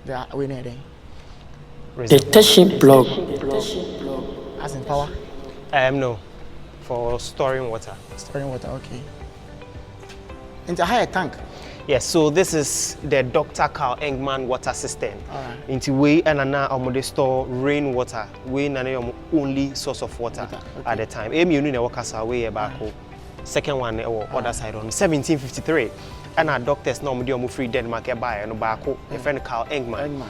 The we need The Teship blog. as in power. No, for storing water. Storing water, okay. Into a higher tank. Yes, so this is the Dr. Carl Engman water system. Alright. Into we and now store rainwater. We na only source of water at the time. You know the way back. Second one other side on 1753. And our doctors now free Denmark buy and back a friend Carl Engman.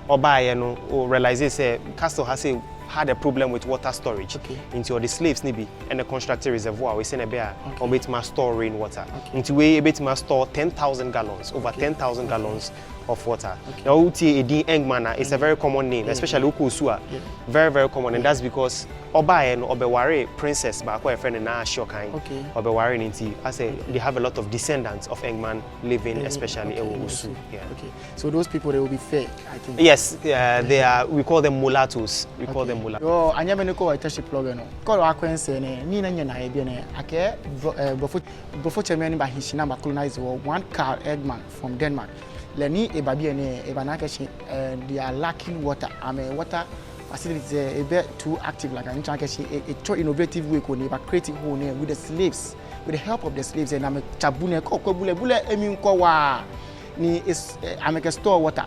Or buy and realize Castle has had a problem with water storage into the slaves nibi and the constructed reservoir we send a bear or bit must store rainwater into way a bit must store 10,000 gallons over 10,000 gallons of water. Now Uti Edi Engmana is a very common name, especially Ukusua. Very common, and that's because Oba and Obeware princess back where a friend and Shokai Obeware Ninti. I say they have a lot of descendants of Engman living, especially in Usu. Okay. So those people they will be fair, I think. Yes, they are. We call them mulattoes. We call them mulattoes. Oh, I never know what a plug no. Call Aquense Nina na Ebene. Ake before chairman by his number colonized one Carl Engman from Denmark. Leni e babi ene e banakashi they are lacking water. Water facilities a bit too active like an intrakashi a innovative way ko creating home with the slaves with the help of the slaves and I'm chabune ko bule emi ko wa ni is ameke store water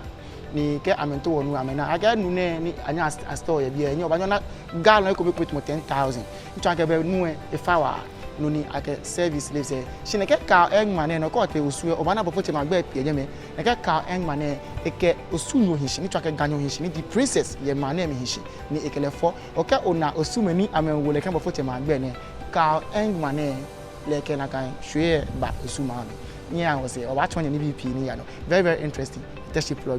ni ke amento wonu amena aga nu ne ni anya store ye bia enyo banyona gallon ko be put 10,000 intraka be nu e fawa no ni ake service lives shineke Carl Engman no ko te osu obana bofo ma gba pie me eke Carl Engman eke osu no hinshi ni twake ganyo hinshi ni the princess ye ma na me hinshi ni ekele fo oke ona osu mani amenwo le kan bofo ma gba ne Carl Engman le ke na kan hwe ba osu ma ni a wo se o ba twon ni BP ni ya no very interesting Teship plug